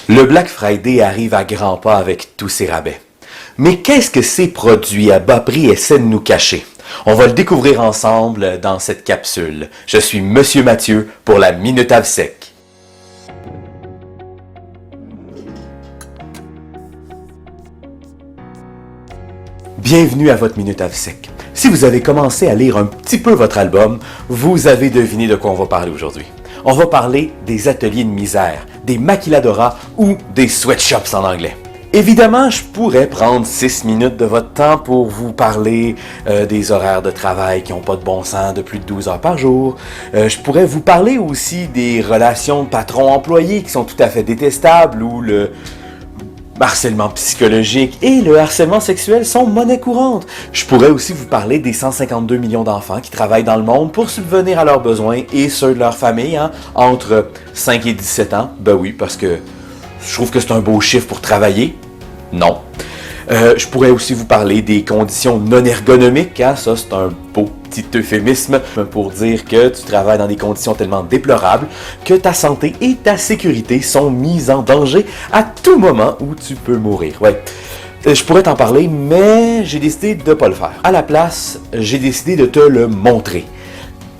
Le Black Friday arrive à grands pas avec tous ses rabais. Mais qu'est-ce que ces produits à bas prix essaient de nous cacher? On va le découvrir ensemble dans cette capsule. Je suis Monsieur Mathieu pour la Minute AvSec. Bienvenue à votre Minute AvSec. Si vous avez commencé à lire un petit peu votre album, vous avez deviné de quoi on va parler aujourd'hui. On va parler des ateliers de misère, des maquiladoras ou des sweatshops en anglais. Évidemment, je pourrais prendre 6 minutes de votre temps pour vous parler des horaires de travail qui n'ont pas de bon sens de plus de 12 heures par jour. Je pourrais vous parler aussi des relations patron-employé qui sont tout à fait détestables ou le harcèlement psychologique et le harcèlement sexuel sont monnaie courante. Je pourrais aussi vous parler des 152 millions d'enfants qui travaillent dans le monde pour subvenir à leurs besoins et ceux de leur famille entre 5 et 17 ans. Ben oui, parce que je trouve que c'est un beau chiffre pour travailler. Non. Je pourrais aussi vous parler des conditions non ergonomiques. Ça, c'est un beau petit euphémisme pour dire que tu travailles dans des conditions tellement déplorables que ta santé et ta sécurité sont mises en danger à tout moment où tu peux mourir. Ouais. Je pourrais t'en parler, mais j'ai décidé de ne pas le faire. À la place, j'ai décidé de te le montrer.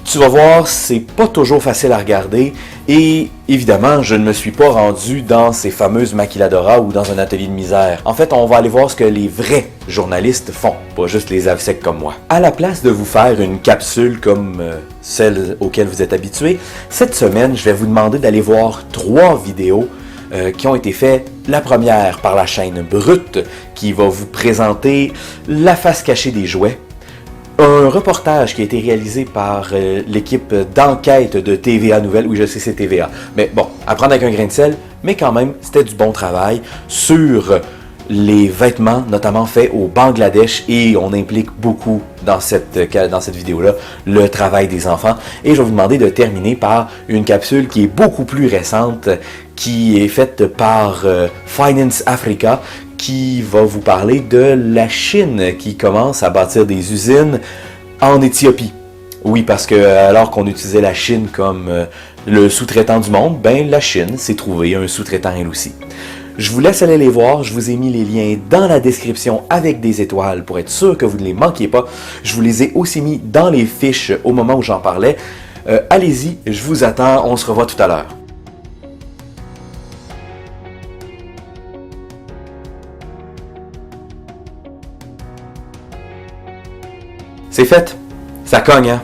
Tu vas voir, c'est pas toujours facile à regarder et évidemment, je ne me suis pas rendu dans ces fameuses maquiladoras ou dans un atelier de misère. En fait, on va aller voir ce que les vrais journalistes font, pas juste les avsecs comme moi. À la place de vous faire une capsule comme celle auxquelles vous êtes habitués, cette semaine, je vais vous demander d'aller voir 3 vidéos qui ont été faites. La première par la chaîne Brut qui va vous présenter la face cachée des jouets. Un reportage qui a été réalisé par l'équipe d'enquête de TVA Nouvelles. Oui, je sais, c'est TVA. Mais bon, à prendre avec un grain de sel, mais quand même, c'était du bon travail sur les vêtements, notamment faits au Bangladesh. Et on implique beaucoup dans cette vidéo-là le travail des enfants. Et je vais vous demander de terminer par une capsule qui est beaucoup plus récente, qui est faite par Finance Africa, qui va vous parler de la Chine qui commence à bâtir des usines en Éthiopie. Oui, parce que alors qu'on utilisait la Chine comme le sous-traitant du monde, ben la Chine s'est trouvée un sous-traitant elle aussi. Je vous laisse aller les voir, je vous ai mis les liens dans la description avec des étoiles pour être sûr que vous ne les manquiez pas. Je vous les ai aussi mis dans les fiches au moment où j'en parlais. Allez-y, je vous attends, on se revoit tout à l'heure. C'est fait. Ça cogne, hein?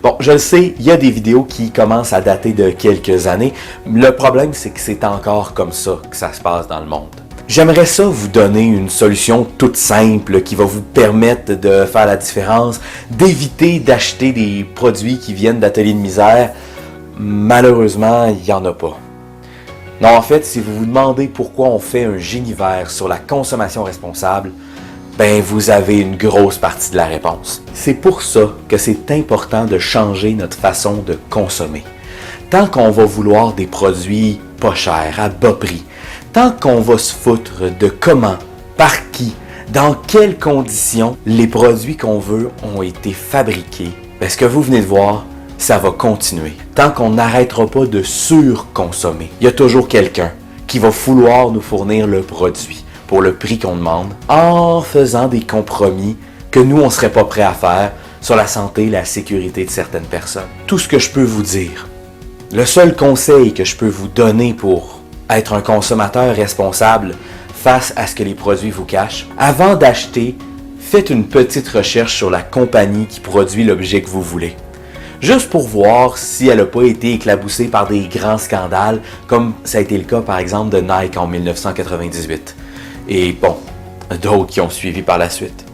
Bon, je le sais, il y a des vidéos qui commencent à dater de quelques années. Le problème, c'est que c'est encore comme ça que ça se passe dans le monde. J'aimerais ça vous donner une solution toute simple qui va vous permettre de faire la différence, d'éviter d'acheter des produits qui viennent d'ateliers de misère. Malheureusement, il n'y en a pas. Non, en fait, si vous vous demandez pourquoi on fait un génie vert sur la consommation responsable, ben vous avez une grosse partie de la réponse. C'est pour ça que c'est important de changer notre façon de consommer. Tant qu'on va vouloir des produits pas chers, à bas prix, tant qu'on va se foutre de comment, par qui, dans quelles conditions les produits qu'on veut ont été fabriqués, ben ce que vous venez de voir, ça va continuer. Tant qu'on n'arrêtera pas de surconsommer, il y a toujours quelqu'un qui va vouloir nous fournir le produit pour le prix qu'on demande, en faisant des compromis que nous, on ne serait pas prêt à faire sur la santé et la sécurité de certaines personnes. Tout ce que je peux vous dire, le seul conseil que je peux vous donner pour être un consommateur responsable face à ce que les produits vous cachent, avant d'acheter, faites une petite recherche sur la compagnie qui produit l'objet que vous voulez. Juste pour voir si elle n'a pas été éclaboussée par des grands scandales, comme ça a été le cas par exemple de Nike en 1998. Et bon, d'autres qui ont suivi par la suite.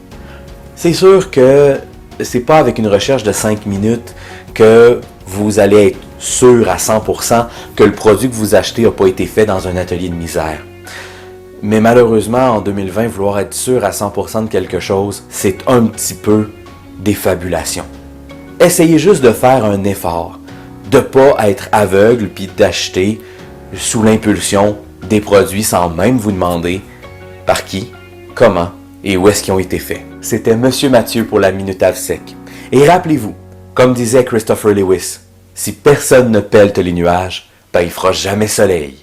C'est sûr que c'est pas avec une recherche de 5 minutes que vous allez être sûr à 100% que le produit que vous achetez n'a pas été fait dans un atelier de misère. Mais malheureusement, en 2020, vouloir être sûr à 100% de quelque chose, c'est un petit peu des fabulations. Essayez juste de faire un effort, de ne pas être aveugle puis d'acheter sous l'impulsion des produits sans même vous demander par qui, comment et où est-ce qu'ils ont été faits. C'était Monsieur Mathieu pour la Minute AvSec. Et rappelez-vous, comme disait Christopher Lewis, si personne ne pèle les nuages, ben il fera jamais soleil.